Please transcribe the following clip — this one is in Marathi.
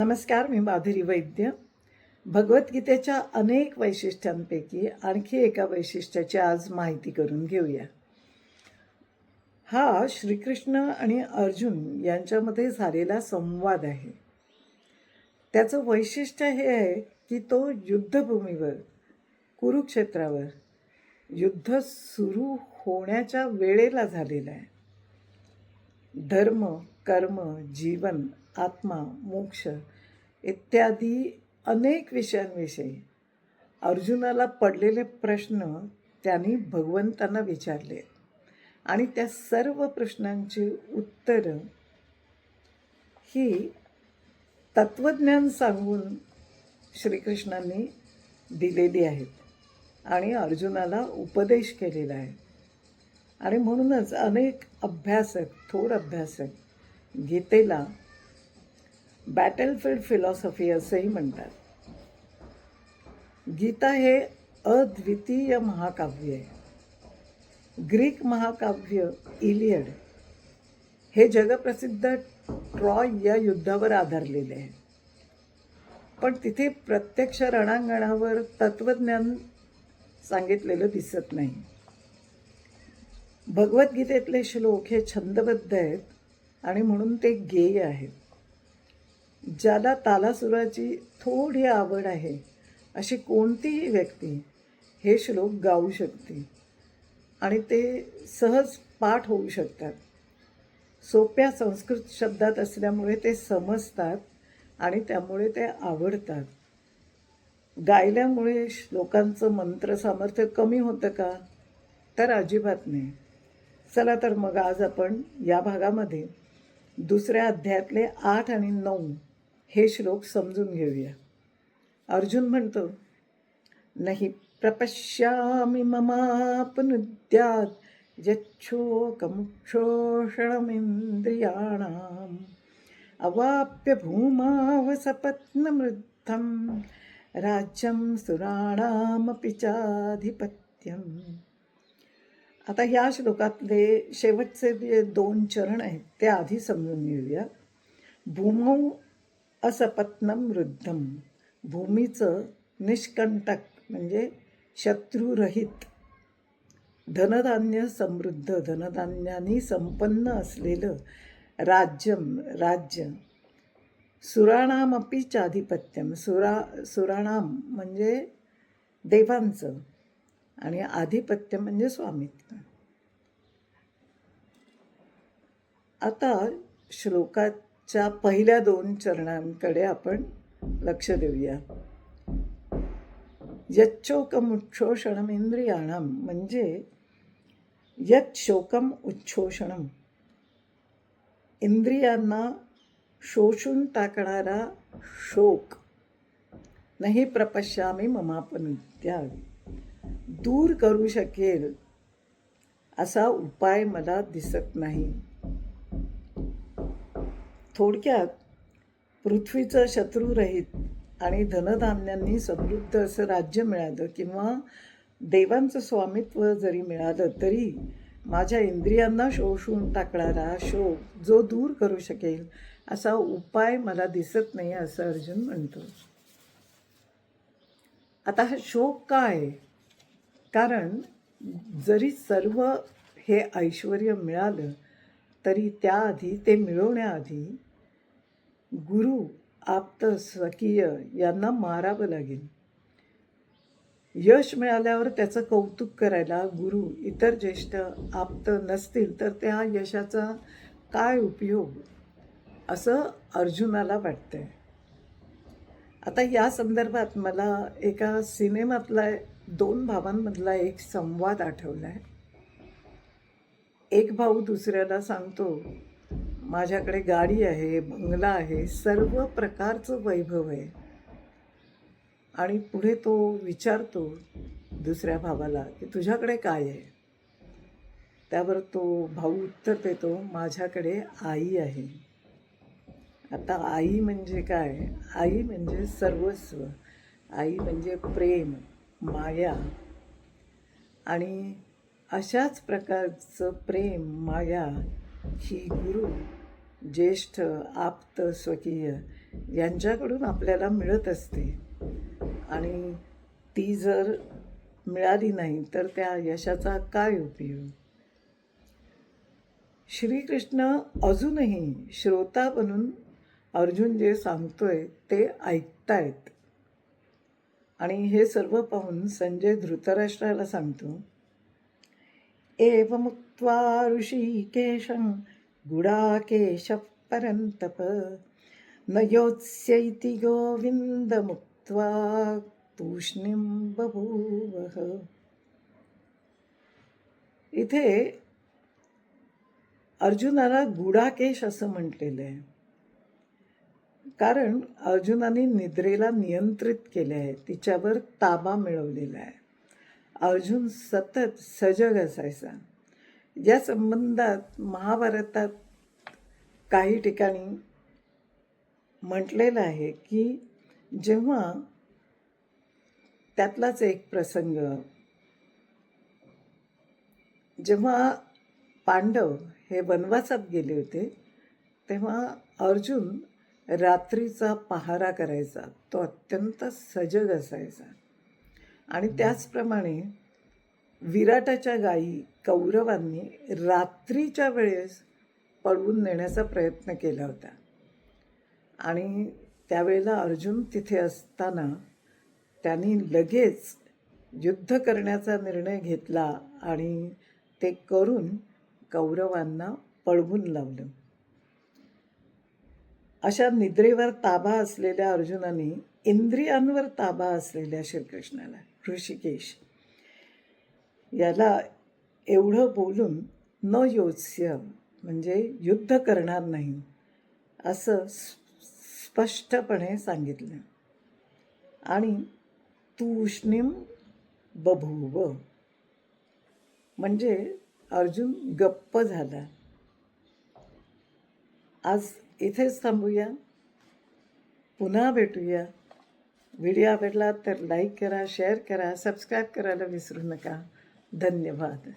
नमस्कार, मी माधुरी वैद्य. भगवद्गीतेच्या अनेक वैशिष्ट्यांपैकी आणखी एका वैशिष्ट्याची आज माहिती करून घेऊया. हा श्रीकृष्ण आणि अर्जुन यांच्यामध्ये झालेला संवाद आहे. त्याचं वैशिष्ट्य हे आहे की तो युद्धभूमीवर, कुरुक्षेत्रावर युद्ध सुरू होण्याच्या वेळेला झालेला आहे. धर्म, कर्म, जीवन, आत्मा, मोक्ष इत्यादी अनेक विषयांविषयी अर्जुनाला पडलेले प्रश्न त्यांनी भगवंतांना विचारले आणि त्या सर्व प्रश्नांची उत्तरं ही तत्त्वज्ञान सांगून श्रीकृष्णांनी दिलेली आहेत आणि अर्जुनाला उपदेश केलेला आहे. आणि म्हणूनच अनेक अभ्यासक, थोर अभ्यासक गीतेला बॅटलफील्ड फिलॉसॉफी असंही म्हणतात. गीता हे अद्वितीय महाकाव्य आहे. ग्रीक महाकाव्य इलियड हे जगप्रसिद्ध ट्रॉय या युद्धावर आधारलेले आहे. पण तिथे प्रत्यक्ष रणांगणावर तत्त्वज्ञान सांगितलेलं दिसत नाही. भगवद्गीतेतले श्लोक हे छंदबद्ध आहेत आणि म्हणून ते गेय आहेत. ज्याला तालासुराची थोडी आवड आहे अशी कोणतीही व्यक्ती हे श्लोक गाऊ शकते आणि ते सहज पाठ होऊ शकतात. सोप्या संस्कृत शब्दात असल्यामुळे ते समजतात आणि त्यामुळे ते आवडतात. गायल्यामुळे श्लोकांचं मंत्र सामर्थ्य कमी होतं का? तर अजिबात नाही. चला तर मग आज आपण या भागामध्ये दुसऱ्या अध्यायातले 8 आणि 9 हे श्लोक समजून घेऊया. अर्जुन म्हणतो, नहि प्रपश्यामि ममापनुद्यात् यच्छोकमुच्छोषणमिन्द्रियाणाम् अवाप्य भूमावसपत्नमृद्धं राज्यं सुराणामपि चाधिपत्यम्. आता ह्या श्लोकातले शेवटचे जे 2 चरण आहेत ते आधी समजून घेऊया. भूमौ असपत्नम वृद्धम, भूमीचं निष्कंटक म्हणजे शत्रुरहित, धनधान्य समृद्ध, धनधान्यानी संपन्न असलेलं राज्य, सुराणामपि चाधिपत्यम, सुराणाम म्हणजे देवांचं आणि आधिपत्य म्हणजे स्वामित्व. आता श्लोकाच्या पहिल्या 2 चरणांकडे आपण लक्ष देऊया. यच्छोकम उच्छोषणम इंद्रियाणाम म्हणजे यत् शोकम उच्छोषणम, इंद्रियांना शोषून टाकणारा शोक. नहि प्रपश्यामि ममापनुद्यात्, दूर करू शकेल असा उपाय मला दिसत नाही. थोडक्यात पृथ्वीचं शत्रुरहित आणि धनधान्यांनी समृद्ध असं राज्य मिळालं किंवा देवांचं स्वामित्व जरी मिळालं तरी माझ्या इंद्रियांना शोषून टाकणारा शोक जो दूर करू शकेल असा उपाय मला दिसत नाही, असं अर्जुन म्हणतो. आता हा शोक काय? कारण जरी सर्व हे ऐश्वर्य मिळालं तरी त्याआधी, ते मिळवण्याआधी गुरु, आप्त, स्वकीय यांना मारावं लागेल. यश मिळाल्यावर त्याचं कौतुक करायला गुरु, इतर ज्येष्ठ आप्त नसतील तर त्या यशाचा काय उपयोग, असं अर्जुनाला वाटतंय. आता या संदर्भात मला एका सिनेमातला 2 भावांमधला एक संवाद आठवला आहे. एक भाऊ दुसऱ्याला सांगतो, माझ्याकडे गाडी आहे, बंगला आहे, सर्व प्रकारचं वैभव आहे. आणि पुढे तो विचारतो दुसऱ्या भावाला की तुझ्याकडे काय आहे? त्यावर तो भाऊ उत्तर देतो, माझ्याकडे आई आहे. आता आई म्हणजे काय? आई म्हणजे सर्वस्व, आई म्हणजे प्रेम, माया. आणि अशाच प्रकारचं प्रेम, माया ही गुरु, ज्येष्ठ, आप्त, स्वकीय यांच्याकडून आपल्याला मिळत असते आणि ती जर मिळाली नाही तर त्या यशाचा काय उपयोग. श्रीकृष्ण अजूनही श्रोता बनून अर्जुन जे सांगतोय ते ऐकतायत. आणि हे सर्व पाहून संजय धृतराष्ट्राला सांगतो, एवमुक्त्वा ऋषिकेशं गुडाकेशः परन्तप न योत्स्य इति गोविन्दमुक्त्वा तूष्णीं बभूवः. इथे अर्जुनाला गुडाकेश असं म्हटलेलं आहे, कारण अर्जुनाने निद्रेला नियंत्रित केले आहे, तिच्यावर ताबा मिळवलेला आहे. अर्जुन सतत सजग असायचा. या संबंधात महाभारतात काही ठिकाणी म्हटलेलं आहे की जेव्हा त्यातलाच एक प्रसंग, जेव्हा पांडव हे वनवासात गेले होते तेव्हा अर्जुन रात्रीचा पहारा करायचा. तो अत्यंत सजग असायचा. आणि त्याचप्रमाणे विराटाच्या गायी कौरवांनी रात्रीच्या वेळेस पळवून नेण्याचा प्रयत्न केला होता. आणि त्यावेळेला अर्जुन तिथे असताना त्यांनी लगेच युद्ध करण्याचा निर्णय घेतला आणि ते करून कौरवांना पळवून लावलं. अशा निद्रेवर ताबा असलेल्या अर्जुनाने इंद्रियांवर ताबा असलेल्या श्रीकृष्णाला, ऋषिकेश याला एवढं बोलून न योत्स्य म्हणजे युद्ध करणार नाही असं स्पष्टपणे सांगितलं. आणि तूष्णीम बभूव म्हणजे अर्जुन गप्प झाला. आज इथेच थांबूया, पुन्हा भेटूया. व्हिडिओ आवडला तर लाईक करा, शेअर करा, सबस्क्राईब करायला विसरू नका. धन्यवाद.